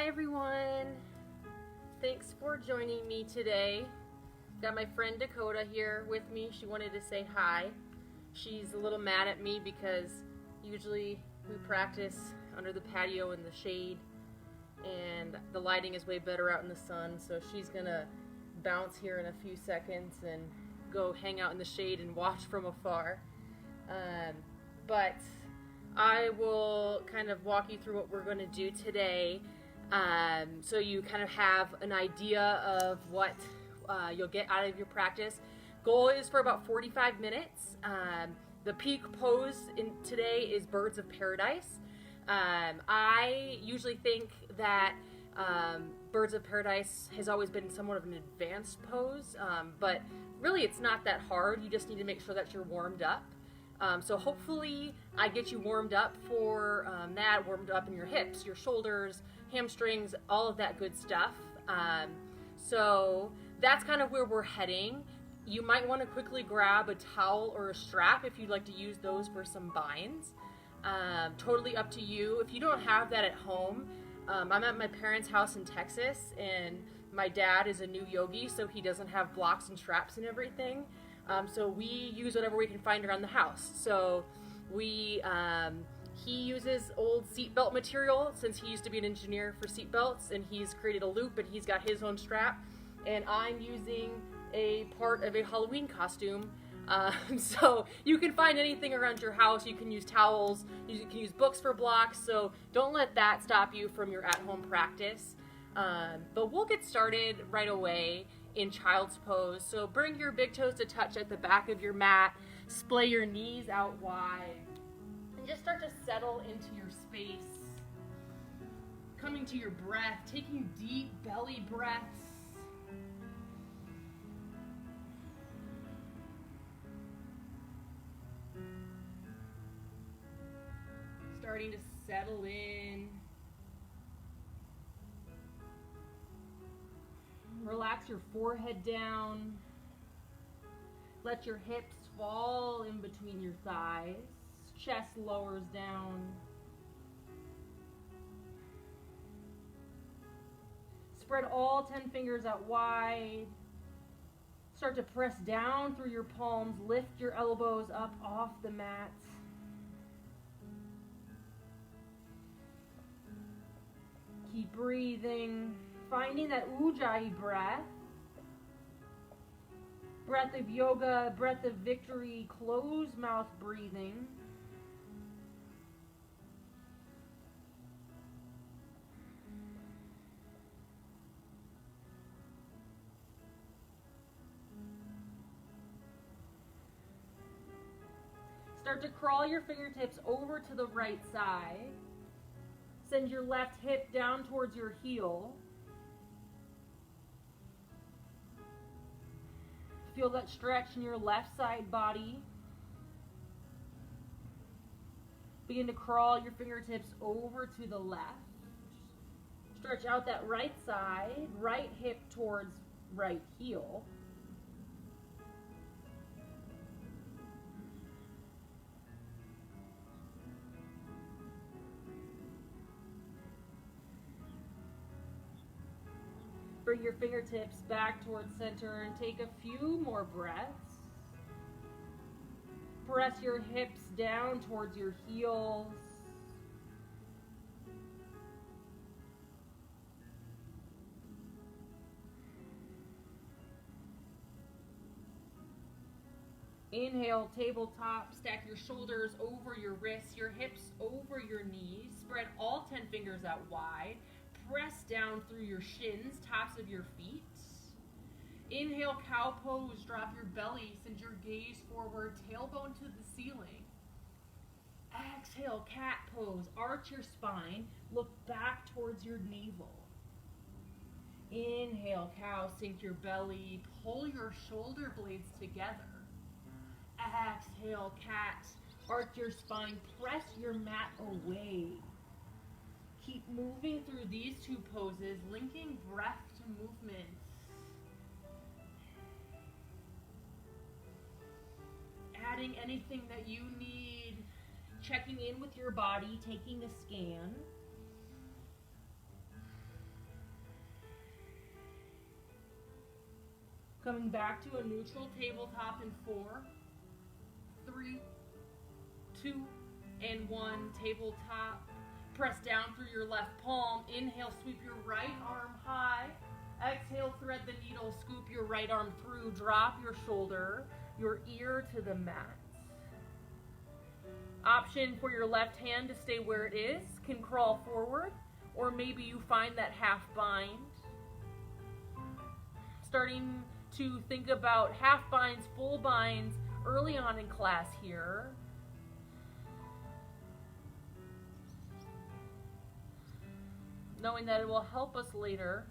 Hi everyone, thanks for joining me today. Got my friend Dakota here with me. She wanted to say hi. She's a little mad at me because usually we practice under the patio in the shade and the lighting is way better out in the sun, so she's gonna bounce here in a few seconds and go hang out in the shade and watch from afar. But I will kind of walk you through what we're going to do today, so you kind of have an idea of what you'll get out of your practice. Goal is for about 45 minutes. The peak pose today is Birds of Paradise. I usually think that Birds of Paradise has always been somewhat of an advanced pose, but really it's not that hard. You just need to make sure that you're warmed up. So hopefully I get you warmed up for that, warmed up in your hips, your shoulders, hamstrings, all of that good stuff. So that's kind of where we're heading. You might want to quickly grab a towel or a strap if you'd like to use those for some binds. Totally up to you. If you don't have that at home, I'm at my parents' house in Texas, and my dad is a new yogi, so he doesn't have blocks and straps and everything. So we use whatever we can find around the house. So he uses old seatbelt material since he used to be an engineer for seatbelts, and he's created a loop and he's got his own strap. And I'm using a part of a Halloween costume. So you can find anything around your house. You can use towels, you can use books for blocks, so don't let that stop you from your at-home practice. But we'll get started right away in child's pose. So bring your big toes to touch at the back of your mat, splay your knees out wide, and just start to settle into your space. Coming to your breath, taking deep belly breaths. Starting to settle in. Relax your forehead down. Let your hips fall in between your thighs. Chest lowers down. Spread all 10 fingers out wide. Start to press down through your palms. Lift your elbows up off the mat. Keep breathing. Finding that Ujjayi breath. Breath of yoga, breath of victory, closed mouth breathing. Start to crawl your fingertips over to the right side. Send your left hip down towards your heel. Feel that stretch in your left side body. Begin to crawl your fingertips over to the left. Stretch out that right side, right hip towards right heel. Bring your fingertips back towards center and take a few more breaths. Press your hips down towards your heels. Inhale, tabletop. Stack your shoulders over your wrists, your hips over your knees. Spread all 10 fingers out wide. Press down through your shins, tops of your feet. Inhale, cow pose. Drop your belly. Send your gaze forward, tailbone to the ceiling. Exhale, cat pose. Arch your spine. Look back towards your navel. Inhale, cow. Sink your belly. Pull your shoulder blades together. Exhale, cat. Arch your spine. Press your mat away. Keep moving through these two poses, linking breath to movement. Adding anything that you need, checking in with your body, taking a scan. Coming back to a neutral tabletop in 4, 3, 2, and 1. Tabletop. Press down through your left palm. Inhale, sweep your right arm high. Exhale, thread the needle, scoop your right arm through. Drop your shoulder, your ear to the mat. Option for your left hand to stay where it is, can crawl forward, or maybe you find that half bind. Starting to think about half binds, full binds early on in class here. Knowing that it will help us later.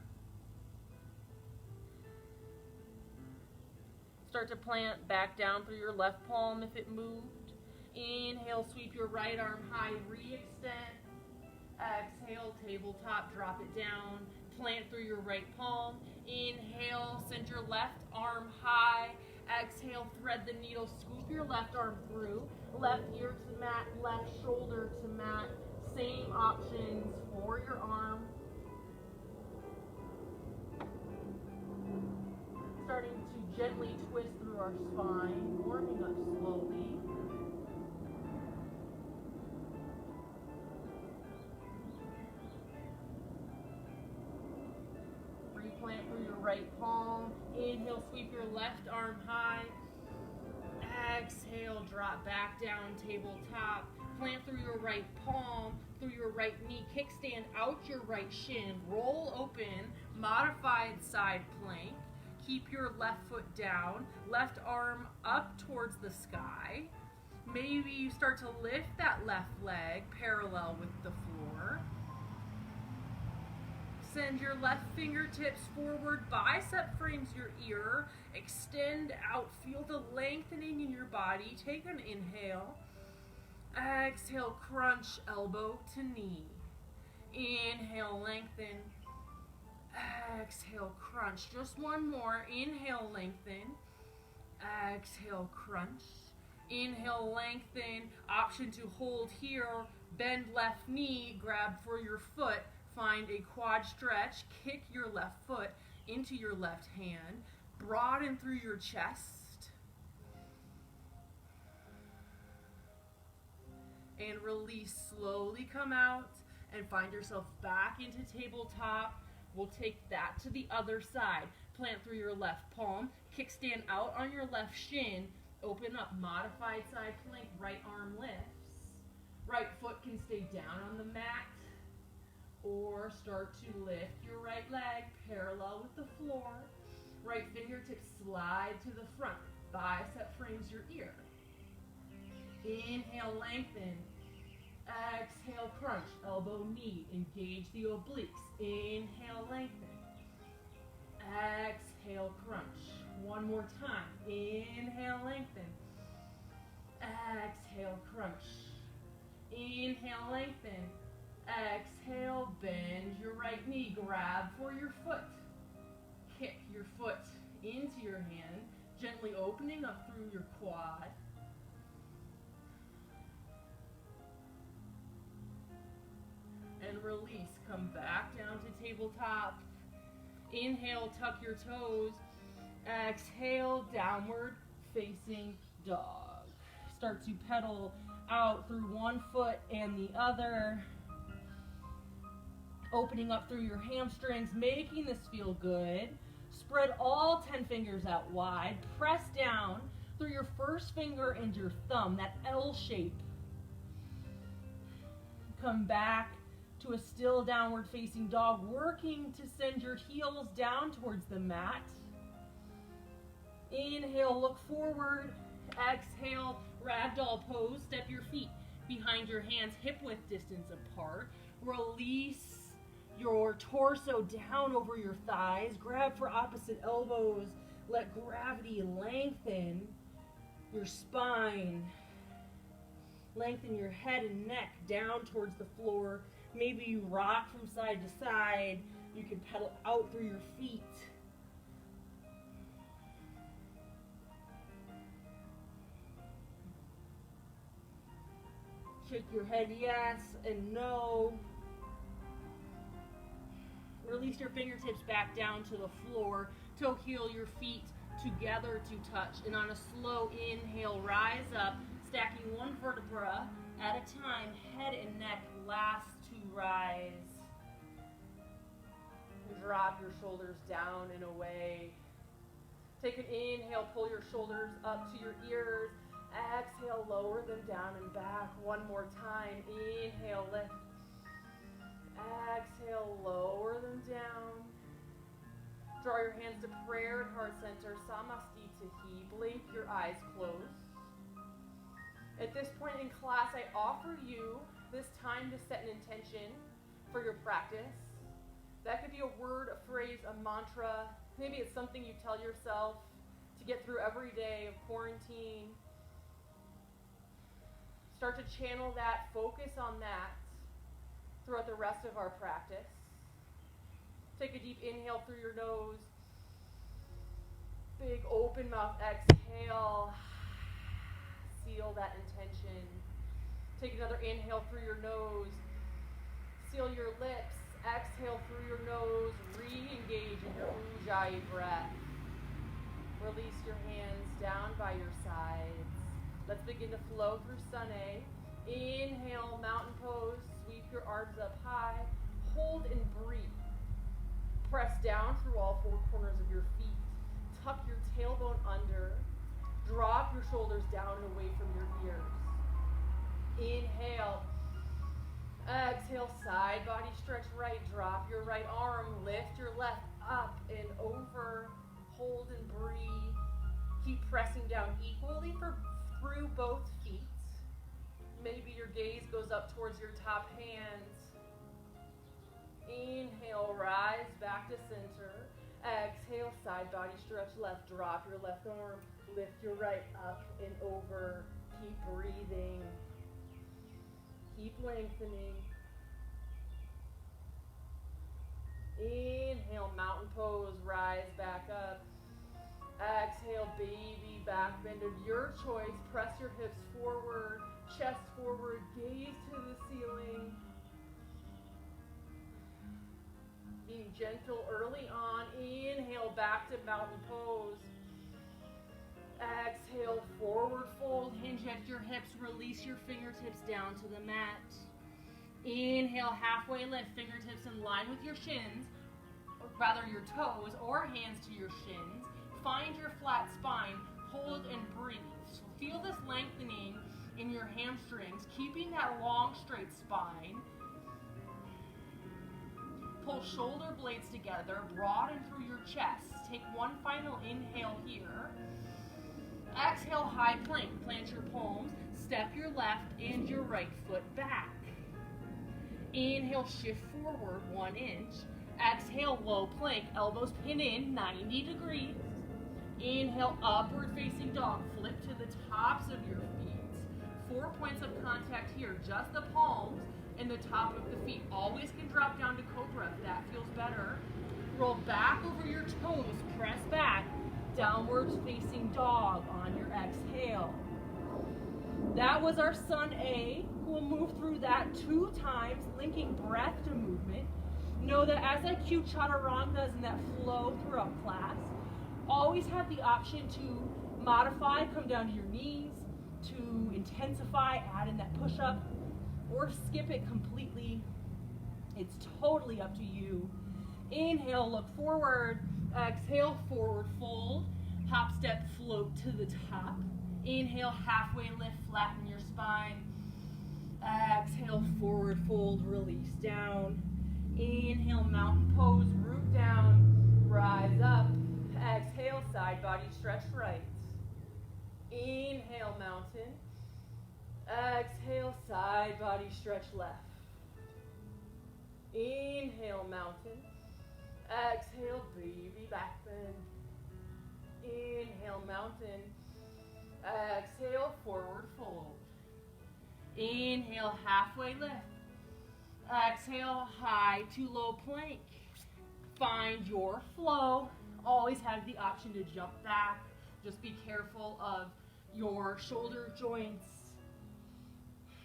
Start to plant back down through your left palm if it moved. Inhale, sweep your right arm high, re-extend. Exhale, tabletop, drop it down. Plant through your right palm. Inhale, send your left arm high. Exhale, thread the needle, scoop your left arm through. Left ear to mat, left shoulder to mat. Same options for your arm. Starting to gently twist through our spine, warming up slowly. Replant through your right palm. Inhale, sweep your left arm high. Exhale, drop back down, tabletop. Plant through your right palm, through your right knee. Kickstand out your right shin. Roll open, modified side plank. Keep your left foot down, left arm up towards the sky. Maybe you start to lift that left leg parallel with the floor. Send your left fingertips forward, bicep frames your ear. Extend out, feel the lengthening in your body. Take an inhale. Exhale, crunch elbow to knee. Inhale, lengthen. Exhale, crunch. Just one more. Inhale, lengthen. Exhale, crunch. Inhale, lengthen. Option to hold here. Bend left knee. Grab for your foot. Find a quad stretch. Kick your left foot into your left hand. Broaden through your chest. And release. Slowly come out and find yourself back into tabletop. We'll take that to the other side. Plant through your left palm. Kickstand out on your left shin. Open up, modified side plank. Right arm lifts. Right foot can stay down on the mat. Or start to lift your right leg parallel with the floor. Right fingertips slide to the front. Bicep frames your ear. Inhale, lengthen. Exhale, crunch. Elbow, knee. Engage the obliques. Inhale, lengthen. Exhale, crunch. One more time. Inhale, lengthen. Exhale, crunch. Inhale, lengthen. Exhale, bend your right knee. Grab for your foot. Kick your foot into your hand, gently opening up through your quad. And release. Come back down to tabletop. Inhale, tuck your toes. Exhale, downward facing dog. Start to pedal out through one foot and the other. Opening up through your hamstrings, making this feel good. Spread all 10 fingers out wide. Press down through your first finger and your thumb, that L shape. Come back to a still downward facing dog, working to send your heels down towards the mat. Inhale, look forward. Exhale, ragdoll pose. Step your feet behind your hands, hip width distance apart. Release your torso down over your thighs. Grab for opposite elbows. Let gravity lengthen your spine. Lengthen your head and neck down towards the floor. Maybe you rock from side to side. You can pedal out through your feet. Shake your head yes and no. Release your fingertips back down to the floor. Toe heel your feet together to touch. And on a slow inhale, rise up, stacking one vertebra at a time, head and neck last to rise. Drop your shoulders down and away. Take an inhale, pull your shoulders up to your ears. Exhale, lower them down and back. One more time. Inhale, lift. Exhale, lower them down. Draw your hands to prayer and heart center. Samastitihi. Blink your eyes closed. At this point in class, I offer you this time to set an intention for your practice. That could be a word, a phrase, a mantra. Maybe it's something you tell yourself to get through every day of quarantine. Start to channel that, focus on that throughout the rest of our practice. Take a deep inhale through your nose. Big open mouth exhale. Seal that intention. Take another inhale through your nose. Seal your lips. Exhale through your nose. Re-engage in your Ujjayi breath. Release your hands down by your sides. Let's begin to flow through Sun A. Inhale, mountain pose. Sweep your arms up high. Hold and breathe. Press down through all four corners of your feet. Tuck your tailbone under. Drop your shoulders down and away from your ears. Inhale. Exhale, side body stretch right. Drop your right arm. Lift your left up and over. Hold and breathe. Keep pressing down equally through both feet. Maybe your gaze goes up towards your top hands. Inhale, rise back to center. Exhale, side body stretch left. Drop your left arm. Lift your right up and over. Keep breathing. Keep lengthening. Inhale, mountain pose. Rise back up. Exhale, baby back bend of your choice. Press your hips forward. Chest forward. Gaze to the ceiling. Being gentle early on. Inhale, back to mountain pose. Exhale, forward fold. Hinge at your hips. Release your fingertips down to the mat. Inhale, halfway lift. Fingertips in line with your shins, or rather your toes, or hands to your shins. Find your flat spine. Hold and breathe. So feel this lengthening in your hamstrings, keeping that long, straight spine. Pull shoulder blades together, broaden through your chest. Take one final inhale here. Exhale, high plank. Plant your palms. Step your left and your right foot back. Inhale, shift forward 1 inch. Exhale, low plank. Elbows pin in 90 degrees. Inhale, upward facing dog. Flip to the tops of your feet. 4 points of contact here. Just the palms and the top of the feet. Always can drop down to cobra if that feels better. Roll back over your toes. Press back. Downwards facing dog on your exhale. That was our Sun A. We'll move through that 2 times, linking breath to movement. Know that as I cue chaturangas and that flow throughout class, always have the option to modify, come down to your knees, to intensify, add in that push-up, or skip it completely. It's totally up to you. Inhale, look forward. Exhale, forward fold. Hop, step, float to the top. Inhale, halfway lift, flatten your spine. Exhale, forward fold, release down. Inhale, mountain pose, root down, rise up. Exhale, side body stretch right. Inhale, mountain. Exhale, side body stretch left. Inhale, mountain. Exhale, baby back bend. Inhale, mountain. Exhale, forward fold. Inhale, halfway lift. Exhale, high to low plank. Find your flow. Always have the option to jump back. Just be careful of your shoulder joints.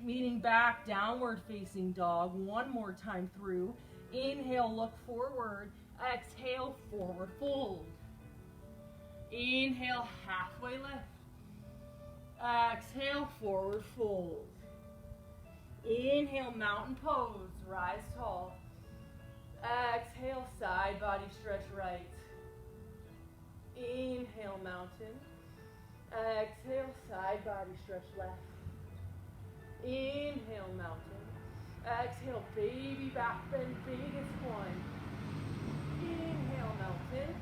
Leaning back, downward facing dog. 1 more time through. Inhale, look forward. Exhale, forward fold. Inhale, halfway lift. Exhale, forward fold. Inhale, mountain pose, rise tall. Exhale, side body stretch right. Inhale, mountain. Exhale, side body stretch left. Inhale, mountain. Exhale, baby back bend, biggest one. Inhale, mountain.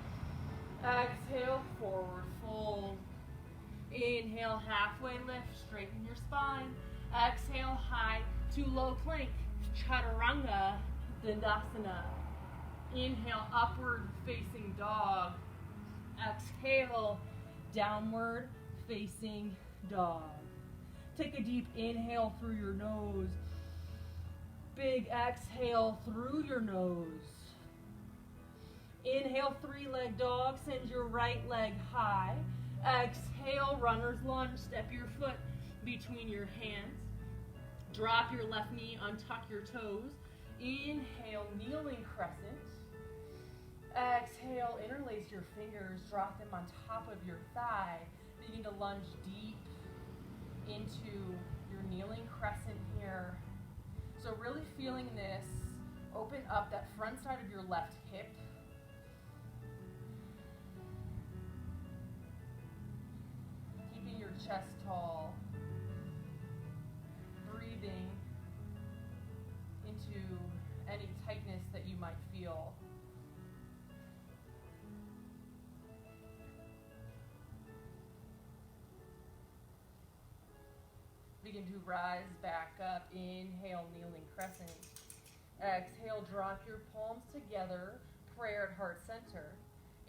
Exhale, forward fold. Inhale, halfway lift, straighten your spine. Exhale, high to low plank, chaturanga, dandasana. Inhale, upward facing dog. Exhale, downward facing dog. Take a deep inhale through your nose. Big exhale through your nose. Inhale, three-leg dog. Send your right leg high. Exhale, runner's lunge. Step your foot between your hands. Drop your left knee, untuck your toes. Inhale, kneeling crescent. Exhale, interlace your fingers. Drop them on top of your thigh. Begin to lunge deep into your kneeling crescent here. So really feeling this. Open up that front side of your left hip. Keeping your chest tall. Breathing into any tightness that you might feel. Begin to rise back up. Inhale, kneeling crescent. Exhale, drop your palms together. Prayer at heart center.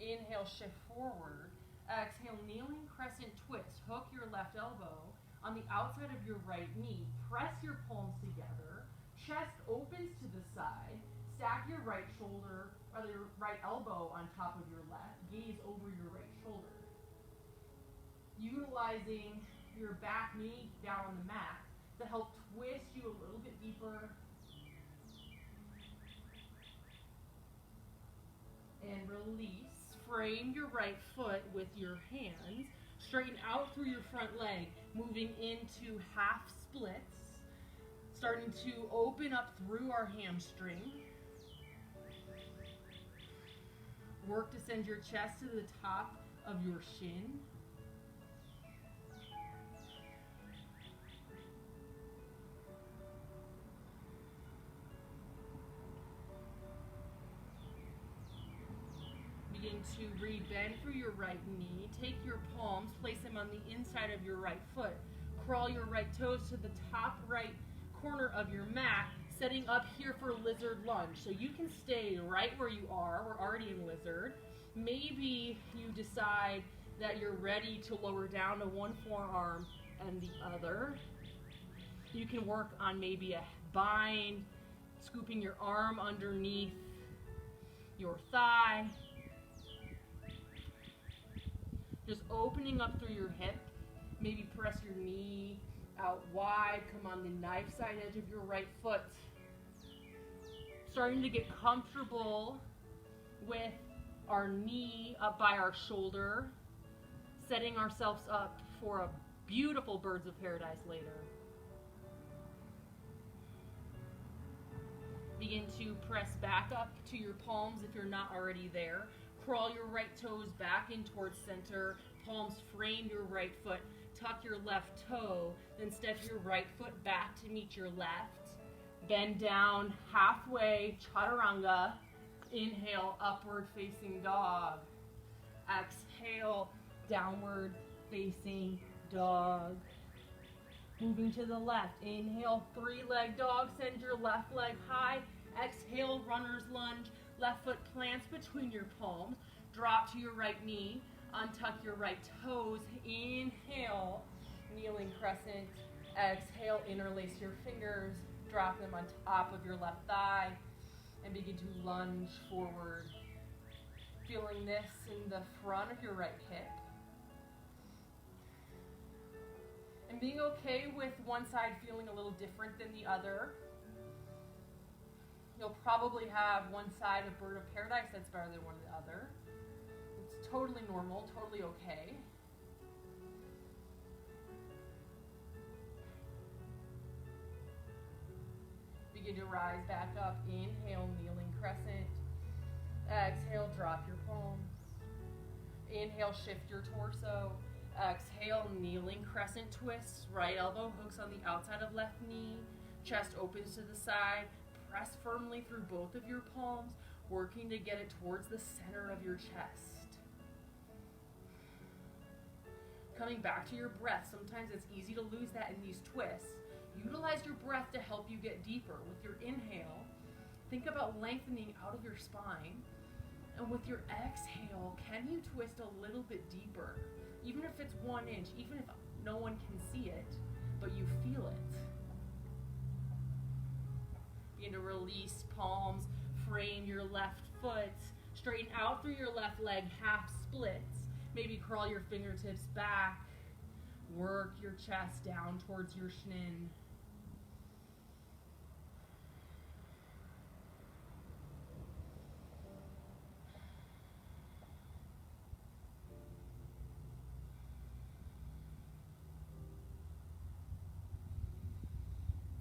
Inhale, shift forward. Exhale, kneeling crescent twist. Hook your left elbow on the outside of your right knee. Press your palms together. Chest opens to the side. Stack your right shoulder or your right elbow on top of your left. Gaze over your right shoulder. Utilizing your back knee down on the mat to help twist you a little bit deeper. And release. Frame your right foot with your hands. Straighten out through your front leg, moving into half splits. Starting to open up through our hamstring. Work to send your chest to the top of your shin. Begin to re-bend through your right knee. Take your palms, place them on the inside of your right foot. Crawl your right toes to the top right corner of your mat, setting up here for lizard lunge. So you can stay right where you are. We're already in lizard. Maybe you decide that you're ready to lower down to one forearm and the other. You can work on maybe a bind, scooping your arm underneath your thigh. Just opening up through your hip. Maybe press your knee out wide. Come on the knife side edge of your right foot. Starting to get comfortable with our knee up by our shoulder. Setting ourselves up for a beautiful birds of paradise later. Begin to press back up to your palms if you're not already there. Crawl your right toes back in towards center. Palms frame your right foot. Tuck your left toe. Then step your right foot back to meet your left. Bend down halfway, chaturanga. Inhale, upward facing dog. Exhale, downward facing dog. Moving to the left. Inhale, three-leg dog. Send your left leg high. Exhale, runner's lunge. Left foot plants between your palms. Drop to your right knee. Untuck your right toes. Inhale, kneeling crescent. Exhale, interlace your fingers. Drop them on top of your left thigh. And begin to lunge forward. Feeling this in the front of your right hip. And being okay with one side feeling a little different than the other. You'll probably have one side of bird of paradise that's better than one of the other. It's Totally normal, totally okay. Begin to rise back up. Inhale, kneeling crescent. Exhale, drop your palms. Inhale, shift your torso. Exhale, kneeling crescent twist. Right elbow hooks on the outside of left knee. Chest opens to the side. Press firmly through both of your palms, working to get it towards the center of your chest. Coming back to your breath. Sometimes it's easy to lose that in these twists. Utilize your breath to help you get deeper. With your inhale, think about lengthening out of your spine. And with your exhale, can you twist a little bit deeper? Even if it's 1 inch, even if no one can see it, but you feel it. Begin to release palms, frame your left foot, straighten out through your left leg, half splits. Maybe crawl your fingertips back, work your chest down towards your shin.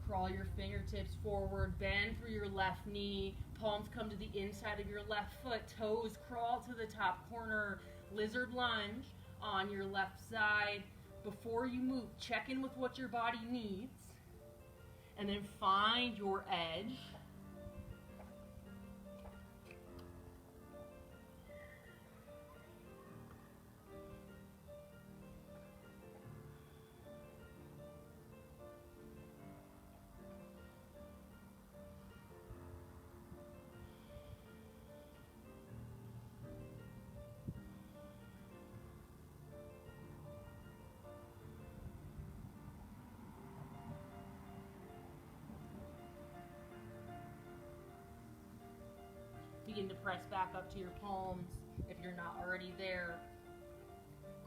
Crawl your fingertips forward, bend through your left knee, palms come to the inside of your left foot, toes crawl to the top corner, lizard lunge on your left side. Before you move, check in with what your body needs, and then find your edge. Begin to press back up to your palms if you're not already there.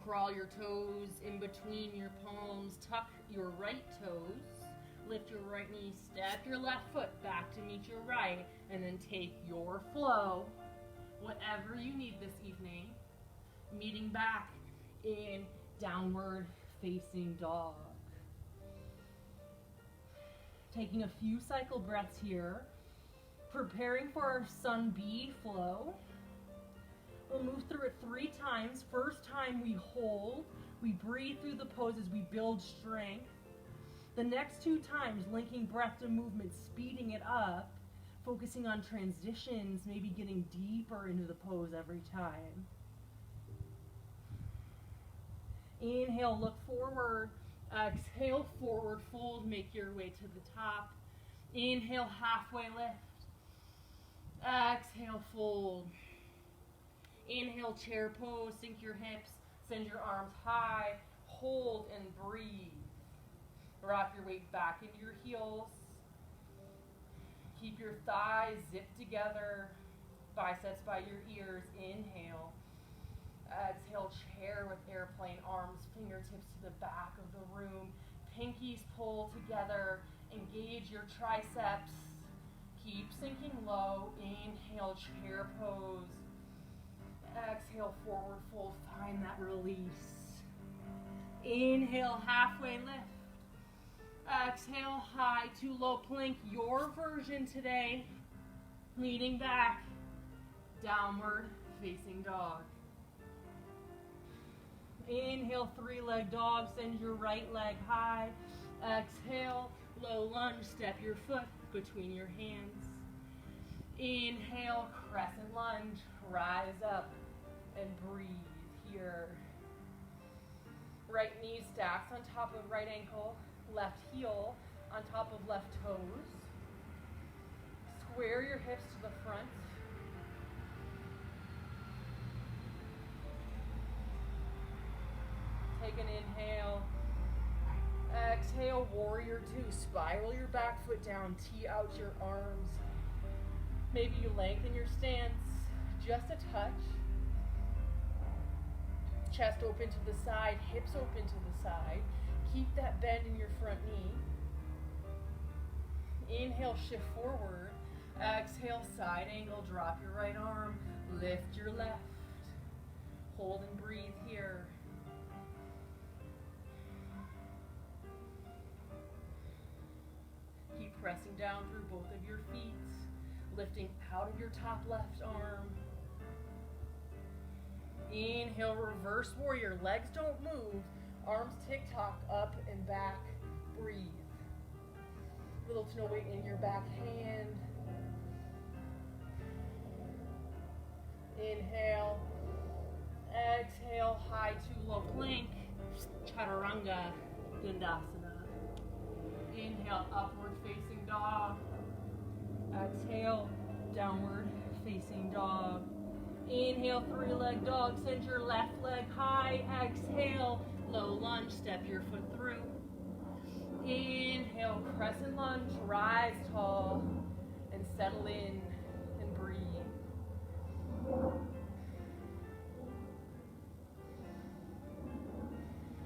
Crawl your toes in between your palms. Tuck your right toes. Lift your right knee. Step your left foot back to meet your right. And then take your flow, whatever you need this evening, meeting back in downward facing dog. Taking a few cycle breaths here. Preparing for our Sun B flow. We'll move through it 3 times. First time we hold, we breathe through the poses, we build strength. The next 2 times, linking breath to movement, speeding it up, focusing on transitions, maybe getting deeper into the pose every time. Inhale, look forward. Exhale, forward fold, make your way to the top. Inhale, halfway lift. Exhale, fold. Inhale, chair pose, sink your hips, send your arms high, hold and breathe. Rock your weight back into your heels. Keep your thighs zipped together, biceps by your ears. Inhale. Exhale, chair with airplane arms, fingertips to the back of the room. Pinkies pull together, engage your triceps. Keep sinking low. Inhale, chair pose. Exhale, forward fold. Find that release. Inhale, halfway lift. Exhale, high to low plank. Your version today. Leaning back. Downward facing dog. Inhale, 3-leg dog. Send your right leg high. Exhale, low lunge. Step your foot between your hands. Inhale, crescent lunge. Rise up and breathe here. Right knee stacks on top of right ankle. Left heel on top of left toes. Square your hips to the front. Take an inhale. Exhale, warrior 2. Spiral your back foot down. Tee out your arms. Maybe you lengthen your stance just a touch. Chest open to the side, hips open to the side. Keep that bend in your front knee. Inhale, shift forward. Exhale, side angle, drop your right arm. Lift your left. Hold and breathe here. Keep pressing down through both of your feet, lifting out of your top left arm. Inhale, reverse warrior. Legs don't move. Arms tick-tock up and back. Breathe. Little to no weight in your back hand. Inhale. Exhale, high to low plank. Chaturanga Dandasana. Inhale, upward facing dog. Exhale, downward facing dog. Inhale, three-leg dog. Send your left leg high. Exhale, low lunge. Step your foot through. Inhale, crescent lunge. Rise tall and settle in and breathe.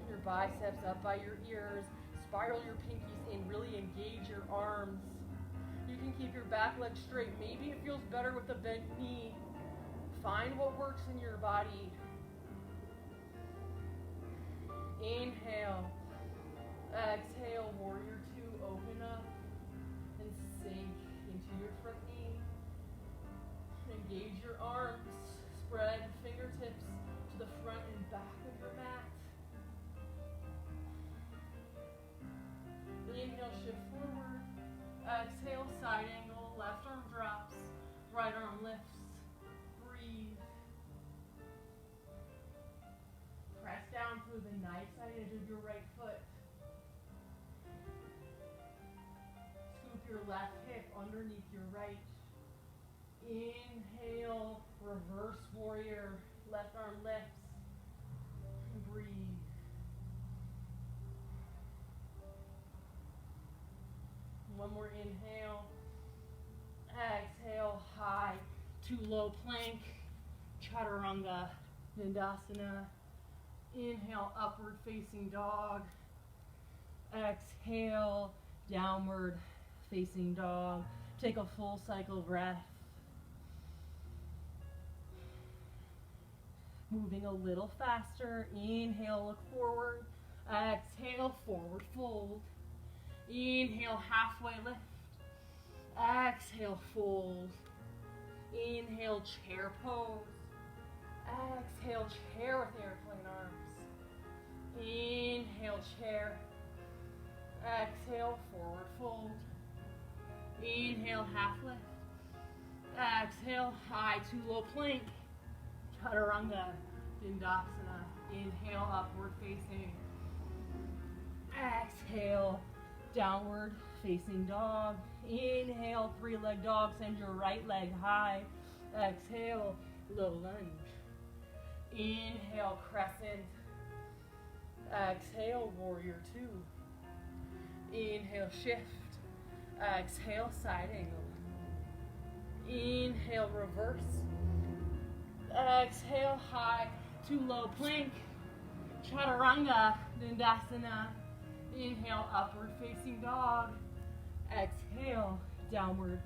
Your biceps up by your ears. Spiral your pinkies in. Really engage your arms. You can keep your back leg straight. Maybe it feels better with a bent knee. Find what works in your body. Inhale. Exhale, warrior two. Open up and sink into your front knee. Engage your arms. Spread fingertips to the front and back of your mat. Inhale, shift forward. Exhale, side angle. Left arm drops. Right arm lifts. Breathe. Press down through the knife side edge of your right foot. Scoop your left hip underneath your right. Inhale, reverse warrior. Left arm lifts. Breathe. One more inhale. Exhale, high to low plank. Chaturanga Dandasana. Inhale, upward facing dog. Exhale, downward facing dog. Take a full cycle breath. Moving a little faster. Inhale, look forward. Exhale, forward fold. Inhale, halfway lift. Exhale, fold. Inhale, chair pose. Exhale, chair with airplane arms. Inhale, chair. Exhale, forward fold. Inhale, half lift. Exhale, high to low plank. Chaturanga Dandasana. Inhale, upward facing. Exhale, downward facing dog. Inhale, three-leg dog. Send your right leg high. Exhale, low lunge. Inhale, crescent. Exhale, warrior two. Inhale, shift. Exhale, side angle. Inhale, reverse. Exhale, high to low plank. Chaturanga Dandasana. Inhale, upward facing dog. Exhale, downward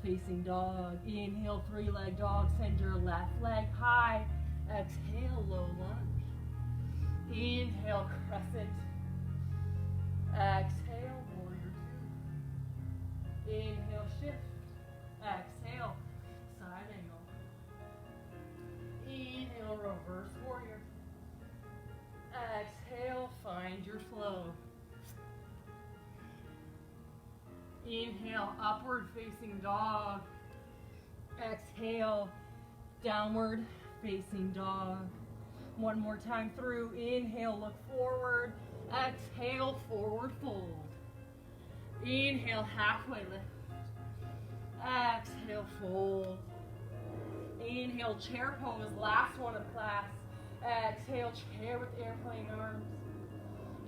facing dog. Inhale, three-leg dog. Send your left leg high. Exhale, low lunge. Inhale, crescent. Exhale, warrior two. Inhale, shift. Exhale, side angle. Inhale, reverse warrior. Exhale, find your flow. Inhale, upward facing dog. Exhale, downward facing dog. One more time through. Inhale, look forward. Exhale, forward fold. Inhale, halfway lift. Exhale, fold. Inhale, chair pose, last one of class. Exhale, chair with airplane arms.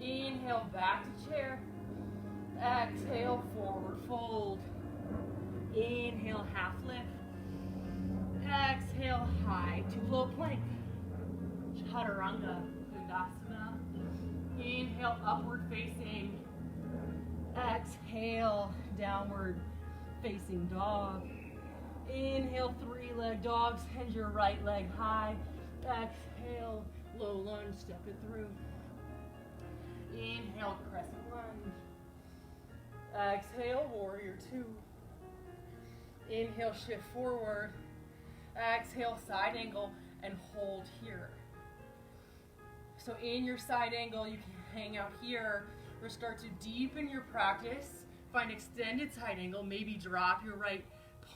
Inhale, back to chair. Exhale, forward fold. Inhale, half lift. Exhale, high to low plank. Chaturanga Dandasana. Inhale, upward facing. Exhale, downward facing dog. Inhale, three-leg dog. Send your right leg high. Exhale, low lunge, step it through. Inhale, crescent lunge. Exhale, warrior two. Inhale, shift forward. Exhale, side angle, and hold here. So in your side angle, you can hang out here or start to deepen your practice. Find extended side angle. Maybe drop your right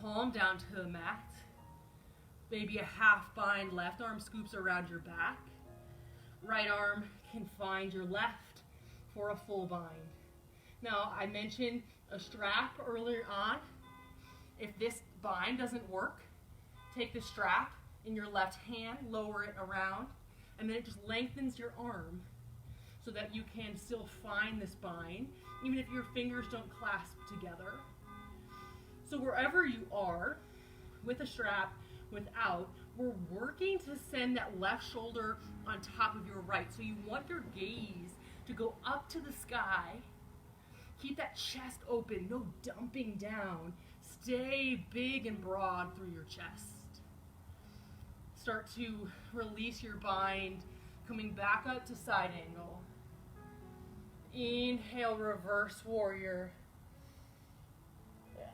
palm down to the mat. Maybe a half bind, left arm scoops around your back. Right arm can find your left for a full bind. Now, I mentioned a strap earlier on. If this bind doesn't work, take the strap in your left hand, lower it around, and then it just lengthens your arm so that you can still find this bind, even if your fingers don't clasp together. So wherever you are, with a strap, without, we're working to send that left shoulder on top of your right. So you want your gaze to go up to the sky. Keep that chest open, no dumping down. Stay big and broad through your chest. Start to release your bind, coming back up to side angle. Inhale, reverse warrior.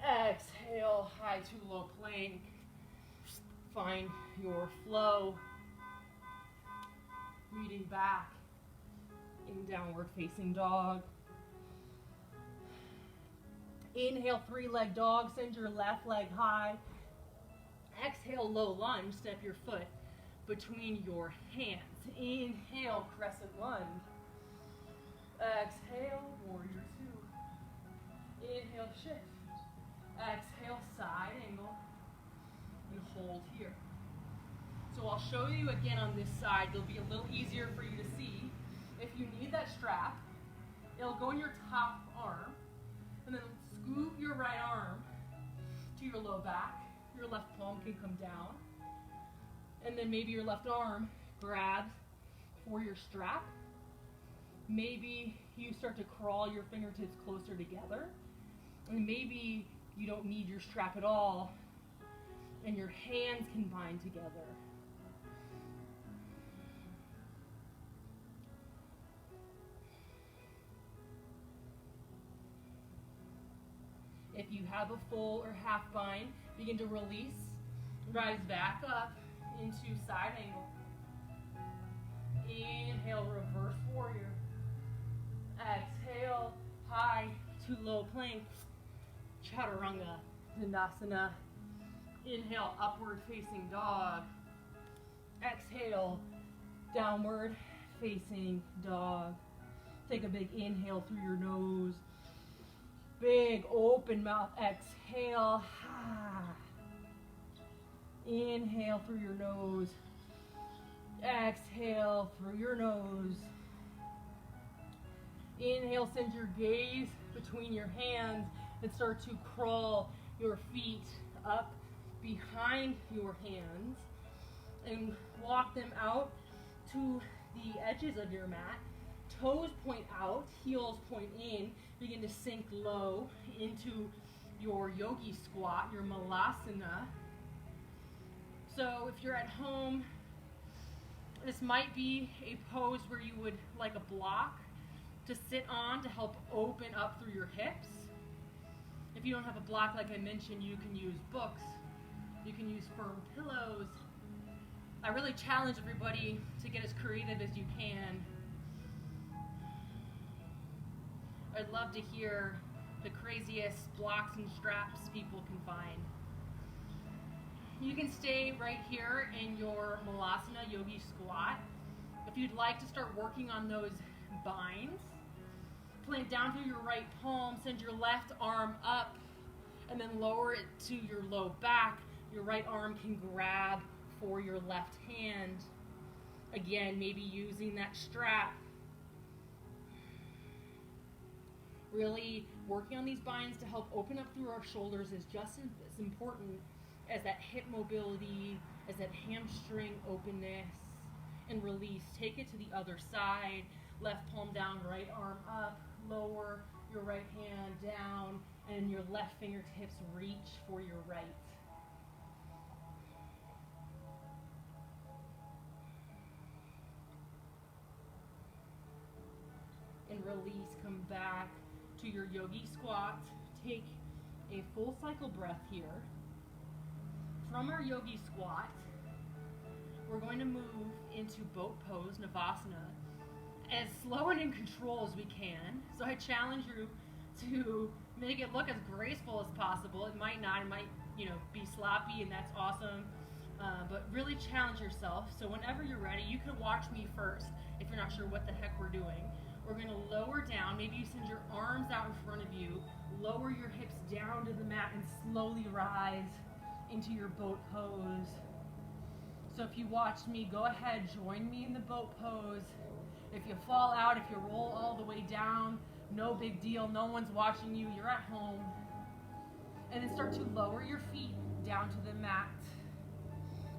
Exhale, high to low plank. Find your flow. Reading back in downward facing dog. Inhale, three-leg dog. Send your left leg high. Exhale, low lunge. Step your foot between your hands. Inhale, crescent lunge. Exhale, warrior two. Inhale, shift. Exhale, side angle. And hold here. So I'll show you again on this side. It'll be a little easier for you to see. If you need that strap, it'll go in your top arm. And then scoop your right arm to your low back. Your left palm can come down. And then maybe your left arm grabs for your strap. Maybe you start to crawl your fingertips closer together. And maybe you don't need your strap at all. And your hands can bind together. If you have a full or half bind, begin to release. Rise back up into side angle. Inhale, reverse warrior. Exhale, high to low plank. Chaturanga, Dandasana. Inhale, upward facing dog. Exhale, downward facing dog. Take a big inhale through your nose. Big open mouth. Exhale. Inhale through your nose. Exhale through your nose. Inhale, send your gaze between your hands and start to crawl your feet up behind your hands and walk them out to the edges of your mat. Toes point out, heels point in. Begin to sink low into your yogi squat, your malasana. So if you're at home, this might be a pose where you would like a block to sit on to help open up through your hips. If you don't have a block, like I mentioned, you can use books. You can use firm pillows. I really challenge everybody to get as creative as you can. I'd love to hear the craziest blocks and straps people can find. You can stay right here in your Malasana Yogi Squat. If you'd like to start working on those binds, plant down through your right palm, send your left arm up, and then lower it to your low back. Your right arm can grab for your left hand. Again, maybe using that strap. Really working on these binds to help open up through our shoulders is just as important as that hip mobility, as that hamstring openness and release. Take it to the other side. Left palm down, right arm up, lower your right hand down, and your left fingertips reach for your right. release, come back to your yogi squat. Take a full cycle breath here. From our yogi squat, we're going to move into boat pose, Navasana, as slow and in control as we can. So I challenge you to make it look as graceful as possible. It might not, it might, be sloppy, and that's awesome. But really challenge yourself. So whenever you're ready, you can watch me first if you're not sure what the heck we're doing. We're going to lower down. Maybe you send your arms out in front of you. Lower your hips down to the mat and slowly rise into your boat pose. So if you watched me, go ahead, join me in the boat pose. If you fall out, if you roll all the way down, no big deal. No one's watching you. You're at home. And then start to lower your feet down to the mat.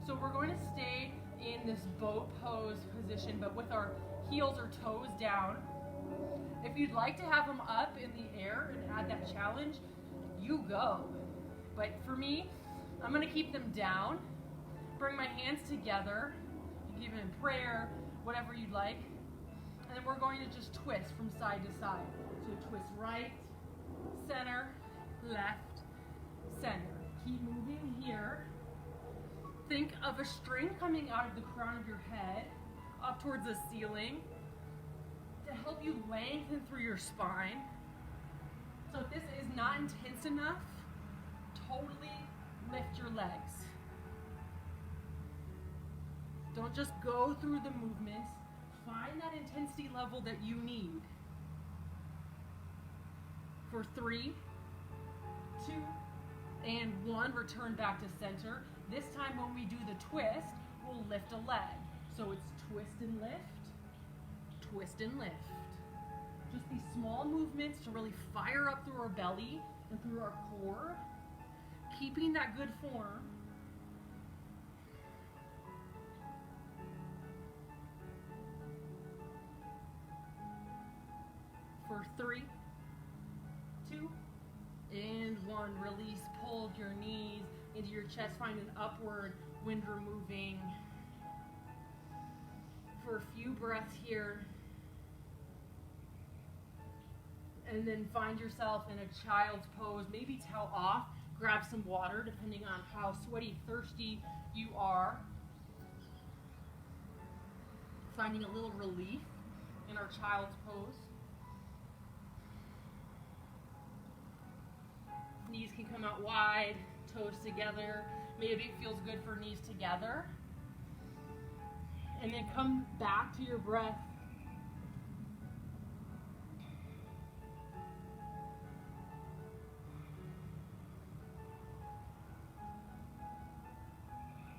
So we're going to stay in this boat pose position, but with our heels or toes down. If you'd like to have them up in the air and add that challenge, you go. But for me, I'm going to keep them down. Bring my hands together. You can even prayer, whatever you'd like. And then we're going to just twist from side to side. So twist right, center, left, center. Keep moving here. Think of a string coming out of the crown of your head up towards the ceiling to help you lengthen through your spine. So if this is not intense enough, totally lift your legs. Don't just go through the movements. Find that intensity level that you need. For 3, 2, and 1, return back to center. This time when we do the twist, we'll lift a leg. So it's twist and lift, twist and lift. Just these small movements to really fire up through our belly and through our core, keeping that good form. For 3, 2, and 1. Release, pull your knees into your chest. Find an upward wind removing. For a few breaths here. And then find yourself in a child's pose. Maybe towel off. Grab some water depending on how sweaty, thirsty you are. Finding a little relief in our child's pose. Knees can come out wide, toes together. Maybe it feels good for knees together. And then come back to your breath.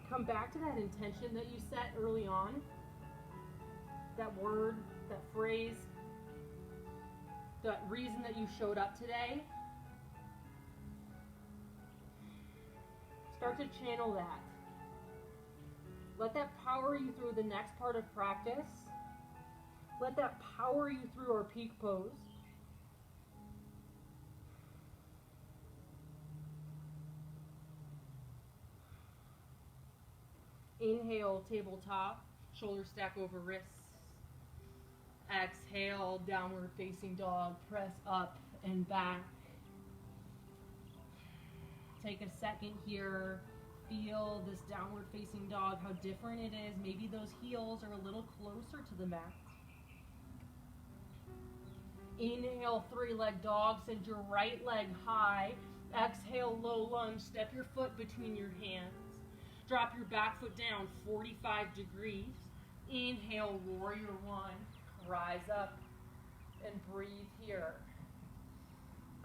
Come back to that intention that you set early on. That word, that phrase, that reason that you showed up today. Start to channel that. Let that power you through the next part of practice. Let that power you through our peak pose. Inhale, tabletop, shoulder stack over wrists. Exhale, downward facing dog, press up and back. Take a second here, feel this downward facing dog, how different it is. Maybe those heels are a little closer to the mat. Inhale, 3-leg dog, send your right leg high. Exhale, low lunge, step your foot between your hands. Drop your back foot down 45 degrees. Inhale, warrior 1, rise up and breathe here.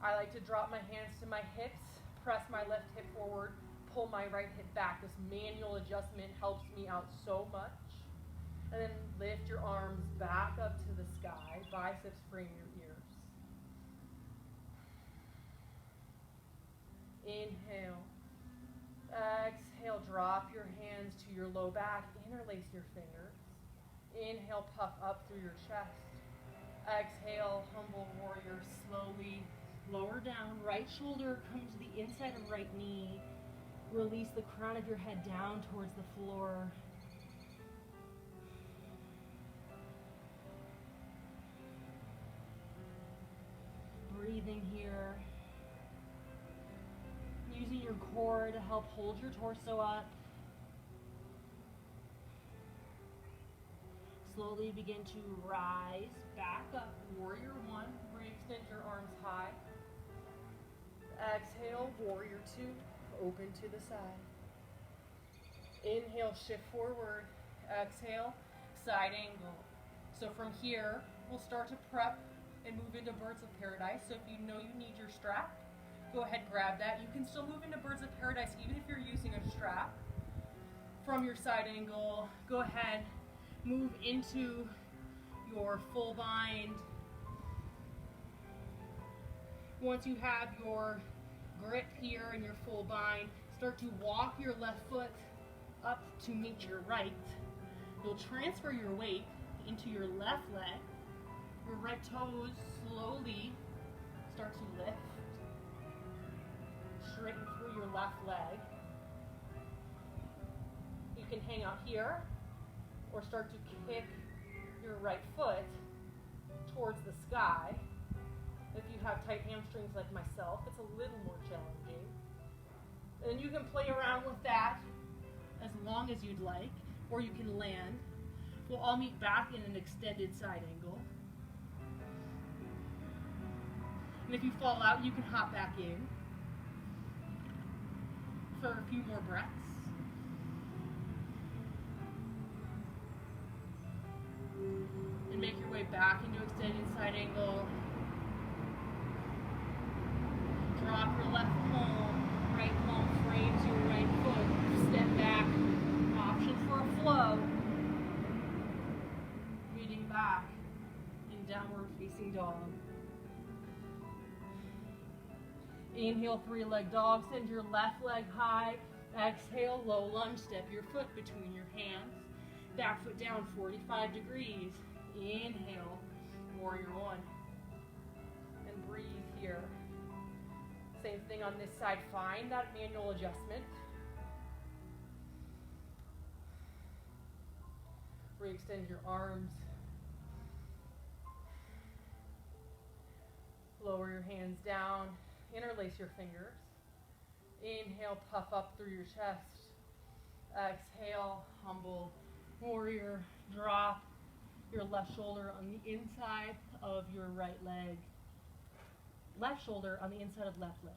I like to drop my hands to my hips. Press my left hip forward, pull my right hip back. This manual adjustment helps me out so much. And then lift your arms back up to the sky. Biceps frame your ears. Inhale. Exhale, drop your hands to your low back. Interlace your fingers. Inhale, puff up through your chest. Exhale, humble warrior, slowly lower down. Right shoulder comes to the inside of right knee. Release the crown of your head down towards the floor. your core to help hold your torso up. Slowly begin to rise back up. Warrior one. Re-extend your arms high. Exhale, warrior two. Open to the side. Inhale, shift forward. Exhale, side angle. So from here, we'll start to prep and move into Birds of Paradise. So if you know you need your strap, go ahead, grab that. You can still move into Birds of Paradise even if you're using a strap. From your side angle, go ahead, move into your full bind. Once you have your grip here and your full bind, start to walk your left foot up to meet your right. You'll transfer your weight into your left leg. Your right toes slowly start to lift. Straighten through your left leg. You can hang out here or start to kick your right foot towards the sky. If you have tight hamstrings like myself, it's a little more challenging. And you can play around with that as long as you'd like, or you can land. We'll all meet back in an extended side angle. And if you fall out, you can hop back in for a few more breaths. And make your way back into extended side angle. Drop your left palm, right palm frames your right foot. Step back, option for a flow. Meeting back in downward facing dog. Inhale, three-leg dog. Send your left leg high. Exhale, low lunge. Step your foot between your hands. Back foot down 45 degrees. Inhale, warrior one. And breathe here. Same thing on this side. Find that manual adjustment. Re-extend your arms. Lower your hands down. Interlace your fingers. Inhale, puff up through your chest. Exhale, humble warrior. Drop your left shoulder on the inside of your right leg. Left shoulder on the inside of left leg.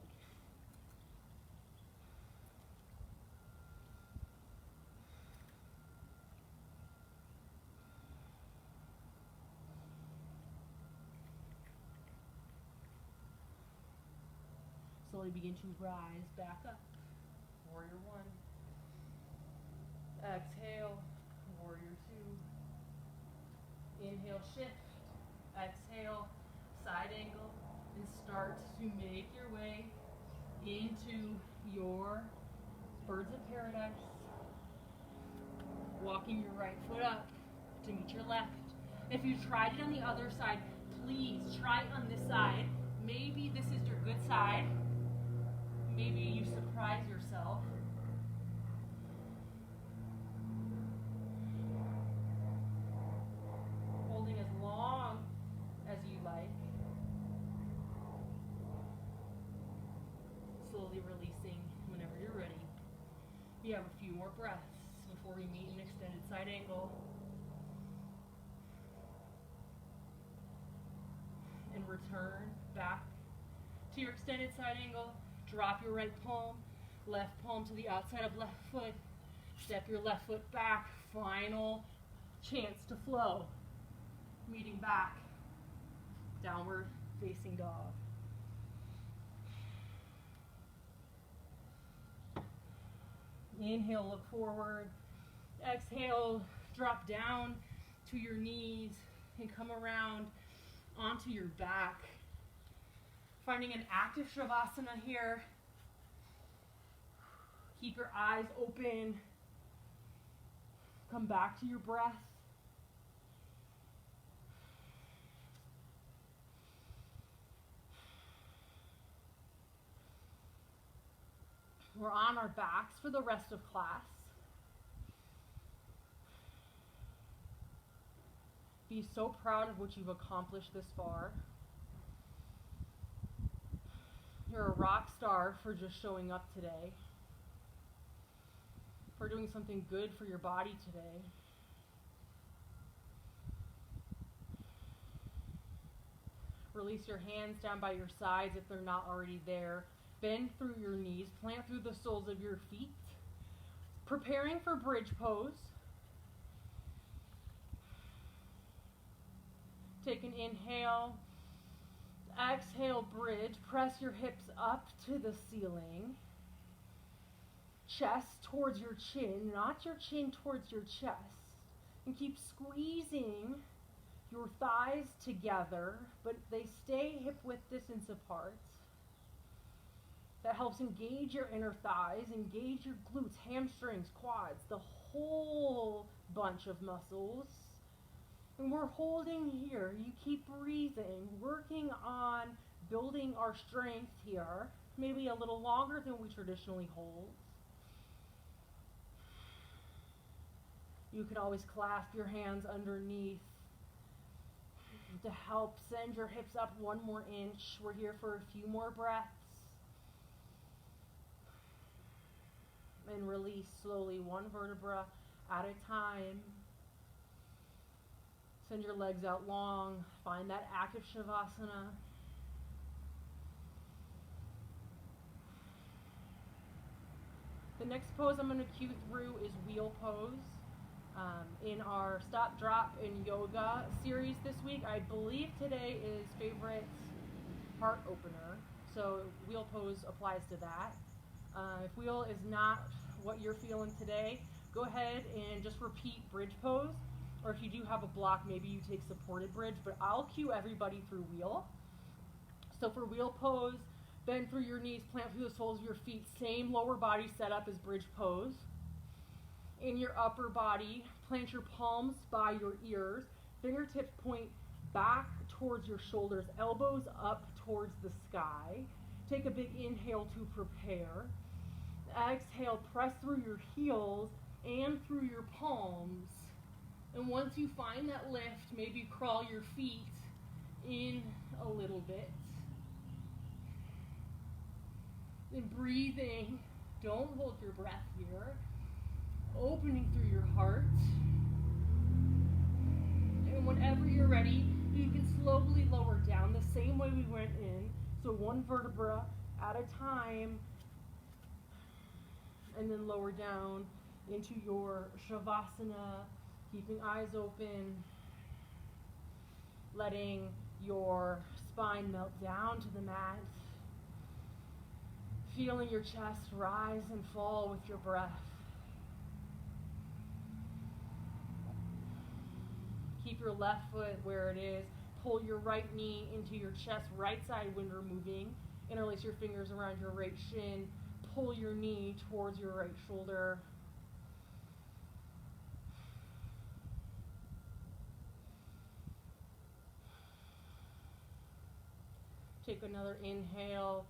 Slowly begin to rise back up. Warrior one. Exhale, warrior two. Inhale, shift. Exhale, side angle. And start to make your way into your Birds of Paradise. Walking your right foot up to meet your left. If you tried it on the other side, please try it on this side. Maybe this is your good side. Maybe you surprise yourself. Holding as long as you like. Slowly releasing whenever you're ready. We have a few more breaths before we meet an extended side angle. And return back to your extended side angle. Drop your right palm, left palm to the outside of left foot. Step your left foot back. Final chance to flow. Meeting back. Downward facing dog. Inhale, look forward. Exhale, drop down to your knees and come around onto your back. Finding an active Shavasana here. Keep your eyes open. Come back to your breath. We're on our backs for the rest of class. Be so proud of what you've accomplished this far. You're a rock star for just showing up today, for doing something good for your body today. Release your hands down by your sides if they're not already there. Bend through your knees, plant through the soles of your feet. Preparing for bridge pose. Take an inhale. Exhale, bridge. Press your hips up to the ceiling. Chest towards your chin, not your chin towards your chest. And keep squeezing your thighs together, but they stay hip width distance apart. That helps engage your inner thighs, engage your glutes, hamstrings, quads, the whole bunch of muscles. And we're holding here. You keep breathing, working on building our strength here, maybe a little longer than we traditionally hold. You can always clasp your hands underneath to help send your hips up one more inch. We're here for a few more breaths. And release slowly, one vertebra at a time. Send your legs out long. Find that active Shavasana. The next pose I'm going to cue through is wheel pose. In our Stop, Drop, and Yoga series this week, I believe today is favorite heart opener, so wheel pose applies to that. If wheel is not what you're feeling today, go ahead and just repeat bridge pose, or if you do have a block, maybe you take supported bridge, but I'll cue everybody through wheel. So for wheel pose, bend through your knees, plant through the soles of your feet, same lower body setup as bridge pose. In your upper body, plant your palms by your ears, fingertips point back towards your shoulders, elbows up towards the sky. Take a big inhale to prepare. Exhale, press through your heels and through your palms. And once you find that lift, maybe crawl your feet in a little bit. And breathing, don't hold your breath here. Opening through your heart. And whenever you're ready, you can slowly lower down the same way we went in. So one vertebra at a time. And then lower down into your Shavasana, keeping eyes open, letting your spine melt down to the mat, feeling your chest rise and fall with your breath. Keep your left foot where it is. Pull your right knee into your chest, right side when you're moving. Interlace your fingers around your right shin. Pull your knee towards your right shoulder. Take another inhale.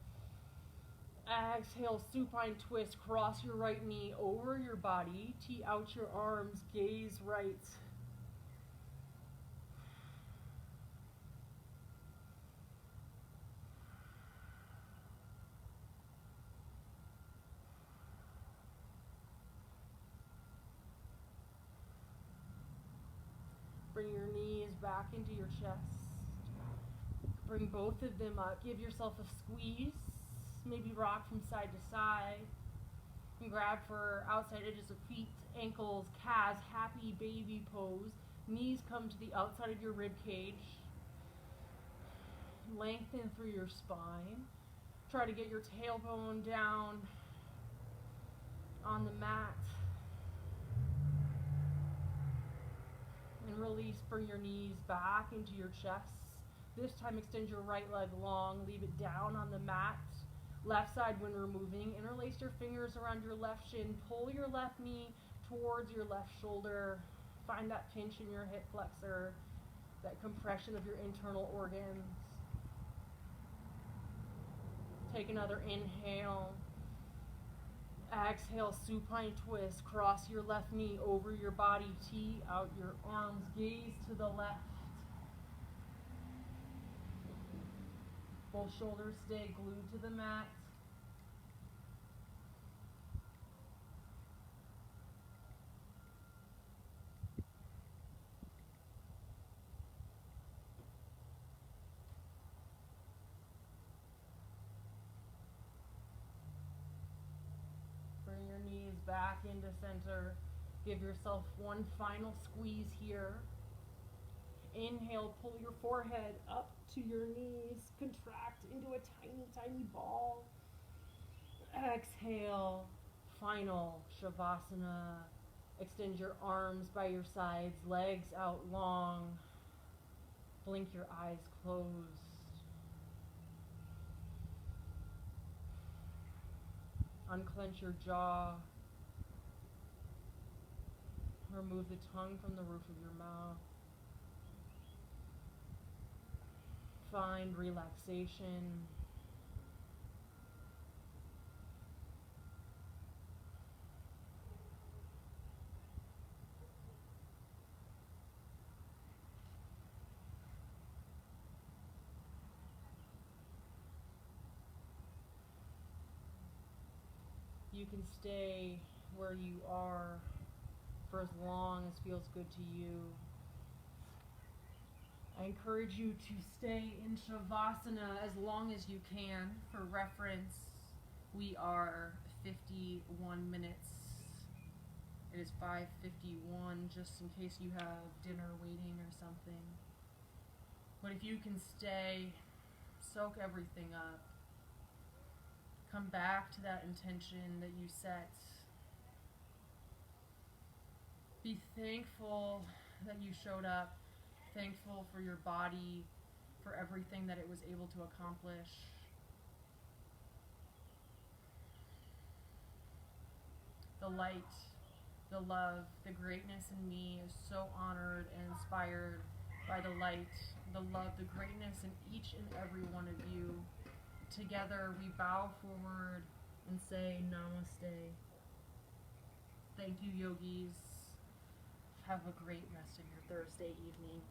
Exhale, supine twist. Cross your right knee over your body. Tee out your arms. Gaze right. Bring your knees back into your chest. Bring both of them up. Give yourself a squeeze. Maybe rock from side to side. And grab for outside edges of feet, ankles, calves, happy baby pose. Knees come to the outside of your rib cage. Lengthen through your spine. Try to get your tailbone down on the mat. And release, bring your knees back into your chest. This time extend your right leg long, leave it down on the mat. Left side when removing, interlace your fingers around your left shin, pull your left knee towards your left shoulder. Find that pinch in your hip flexor, that compression of your internal organs. Take another inhale. Exhale, supine twist. Cross your left knee over your body. Tee out your arms. Gaze to the left. Both shoulders stay glued to the mat. Bring your knees back into center. Give yourself one final squeeze here. Inhale, pull your forehead up to your knees. Contract into a tiny, tiny ball. Exhale, final Shavasana. Extend your arms by your sides, legs out long. Blink your eyes closed. Unclench your jaw. Remove the tongue from the roof of your mouth. Find relaxation. You can stay where you are for as long as feels good to you. I encourage you to stay in Shavasana as long as you can. For reference, we are 51 minutes. It is 5:51, just in case you have dinner waiting or something. But if you can stay, soak everything up. Come back to that intention that you set. Be thankful that you showed up. Thankful for your body, for everything that it was able to accomplish. The light, the love, the greatness in me is so honored and inspired by the light, the love, the greatness in each and every one of you. Together we bow forward and say namaste. Thank you, yogis. Have a great rest of your Thursday evening.